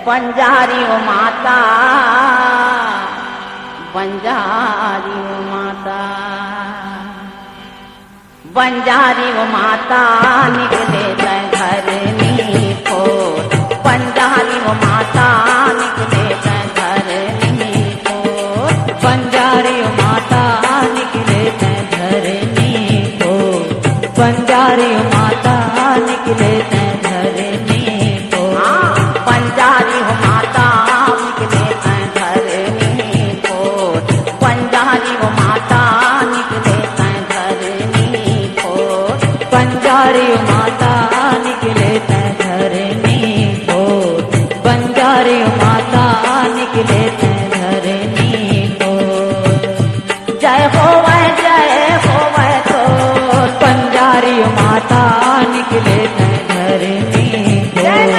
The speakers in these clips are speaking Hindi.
बंजारी ओ माता, बंजारी ओ माता, बंजारी ओ माता निकले घर नी फोर, बंजारी ओ माता निकले घर नी फोर, बंजारी ओ माता निकले घर नी फोर, बंजारी ओ माता निकले घर नी फोर, बंजारी हो माता निकले घर नी फोर, बंजारी हो माता निकले घर नी फोर, बंजारी ओ माता निकले घर नी फोर, बंजारी ओ माता निकले घर नी फोर। जय हो वह तो बंजारी ओ माता निकले घर नी फोर,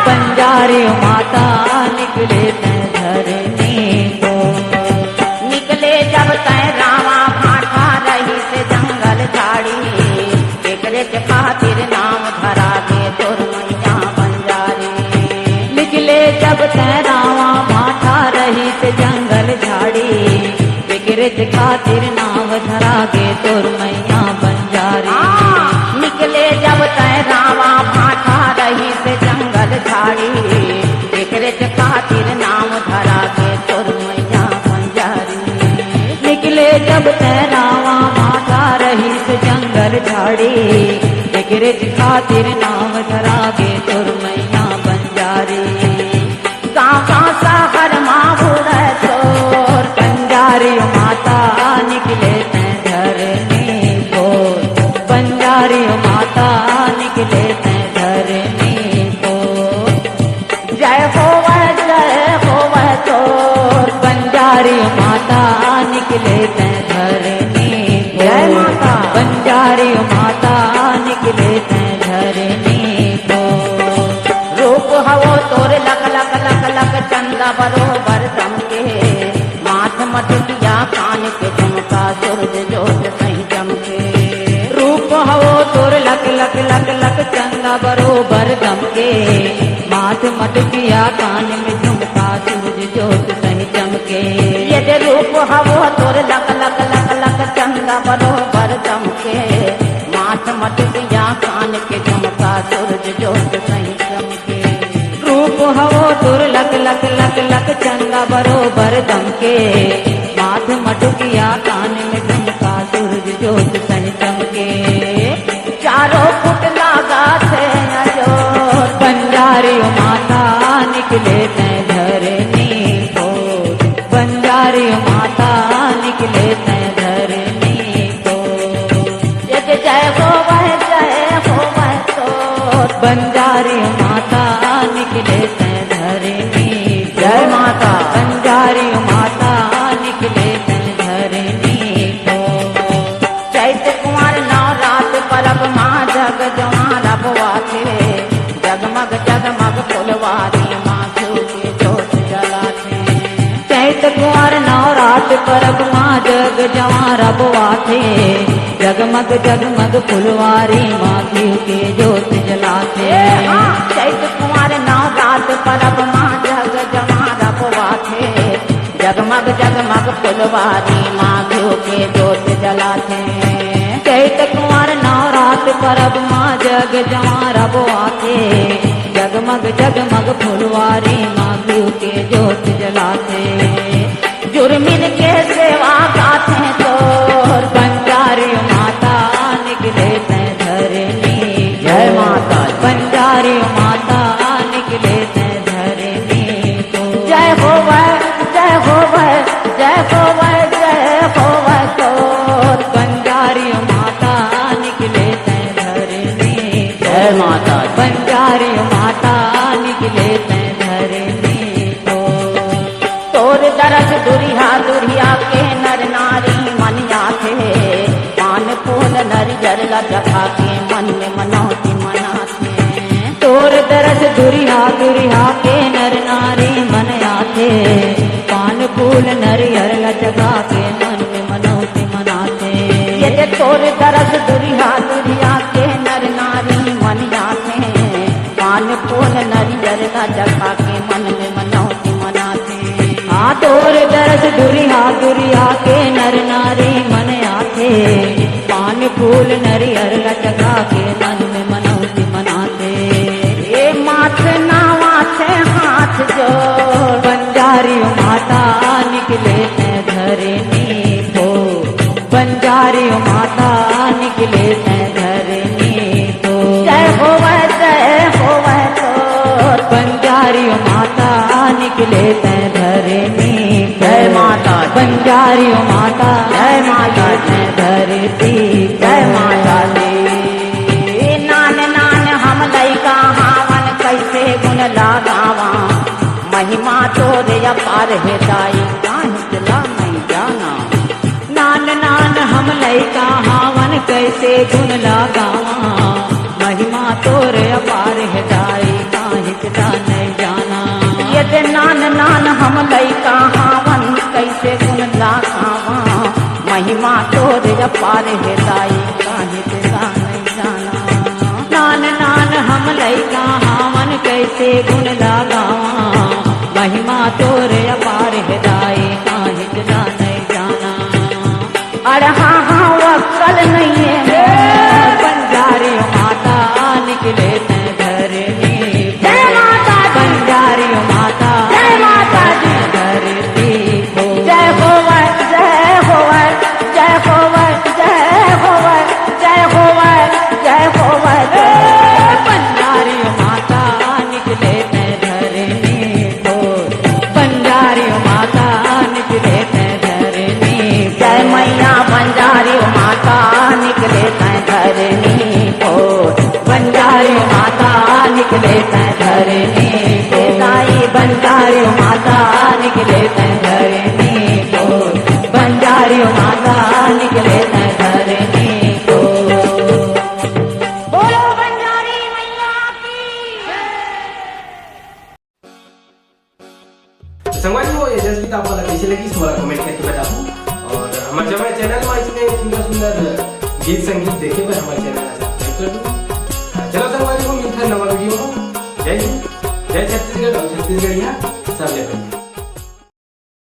बंजारी ओ माता निकले घर नी फोर। निकले जब तय रामा भाठा रही से जंगल झाड़ी, एकरे के खातिर नाम धरा के तोर मैया बंजारी। निकले जब तैरावा माथा रही से जंगल झाड़ी, बिगरज खातिर नाव धरा गे तोर मैया बंजारी। निकले जब तय रामा भाठा रही से जंगल झाड़ी, एकरे के खातिर नाम धरा के तोर मैया बंजारी। निकले जब तैरावा माथा रही से जंगल झाड़ी, बिगरज खातिर नाव धरा गे तोर मैया बंजारी। गाँव शहर माहुर तोर, बंजारी ओ माता निकले घर नी फोर, बंजारी ओ माता निकले घर नी फोर। जय हो वह तोर, बंजारी ओ माता निकले घर नी फोर, जय माता। बंजारी ओ माता निकले घर नी फोर। रूप हवो तोर लक लक लक लक चंदा बरोबर दमके, माथ मटकिया कान के झुमका सूरज जोत सही चमके। रूप हवो तोर लक लक लक लक चंदा बरोबर दमके, माथ मटकिया कान में झुमका सूरज जोत सही चमके। ये जे रूप हवो तोर लक लक लक लक चंदा बरोबर दमके, माथ मटकिया कान के झुमका सूरज जोत सही चमके। रूप हवो तोर लक लक लक लक चंदा बरोबर दमके, माथ मटकिया कान में झुमका सूरज जोत सही चमके। चारों फुट लागा थे नजोर, बंजारी ओ माता निकले घर नी फोर, बंजारी ओ माता निकले घर नी फोर। ये जय हो वह तोर, बंजारी ओ माता निकले घर नी फोर, जय माता। बंजारी ओ माता निकले घर नी फोर। चैत कुंवर नवरात परब माँ जग जवान रबवा थे, जगमग जगमग फुलवारी माँ घिउ के जोत जलाते। चैत कुंवर नवरात परब माँ जग जवां रबवा थे, जगमग जगमग फुलवारी माँ घिउ के जोत जलाते। चैत कुंवर नवरात परब माँ जग जवां रबवा थे, जगमग जगमग फुलवारी माँ घिउ के जोत जलाते। चैत कुंवर नवरात परब माँ जग जवां रबवा थे, जगमग जगमग फुलवारी माँ घिउ के जोत जलाते। जुर्मिन के सेवा गाथे तोर, बंजारी ओ माता निकले घर नी जय माता। बंजारी ओ माता निकले घर नी फोर। जय हो वह तोर, बंजारी ओ माता निकले घर नी जय माता। बंजारी ओ माता निकले घर नी फोर। तोर दरस दुरिया दुरिया के नर नारी मनिया थे, पान फूल नरियर लगा के मन में मनौती मनाते। तोर दरस दुरिया दुरिया के नर नारी मन आते, पान फूल नरियर लचका के मन में मनौती मनाते। ये तोर दरस दुरिया दुरिया के नर नारी मन आते, पान फूल नरियर लगा के मन दुरिया दुरिया के नर नारी मन आथे, पान फूल नरियर लटका के मन में मनौती मनाते। ये माथ नावा से हाथ जोड़, बंजारी माता निकले ते धरनी को, बंजारी माता निकले ते धरनी को। जय होवे तो बंजारी माता निकले ते धरनी को। जय माता दी। बंजारी माता जय माता दी। धरती जय माता दी। नान नान हम लइका हावन कैसे गुण लगावा, महिमा तोरे अपार है दाई काहे दिला नहीं जाना। नान नान हम लइका हावन कैसे गुण लगावा, महिमा तोर अपार है दाई काहे दिला नहीं जाना। ये नान नान हम लइका हावन कैसे गुण लगावा, महिमा तोरे अपार है दाई काहे दिला नहीं जाना। नान नान हम लइका हावन कैसे गुण लगावा, महिमा तोर अपार है दाई काहे दिला नहीं जाना। अरे हाँ हाँ वक्कल नहीं है बंजारी माता निकले ते धरनी को। जय माता दी। बंजारी माता जय माता दी। धरती को। जय होवे जय होवे जय होवे जय होवे जय होवे जय होवे बंजारी माता निकले ते धरनी को, बंजारी माता निकले ते धरनी को। जय मैया बंजारी माता निकले तैं धरनी को, बंजारी माता निकले ते धरनी को। दाई बंजारी माता निकले ते धरनी को, बंजारी माता निकले ते धरनी को। बोलो बंजारी मैया की। संगवारी ये जस्ट गीत आपल्याला कशी लगेच मला कमेंट करके बताओ। और हमारे चैनल में इतने सुंदर सुंदर गीत संगीत देखे हुए हमारे चैनल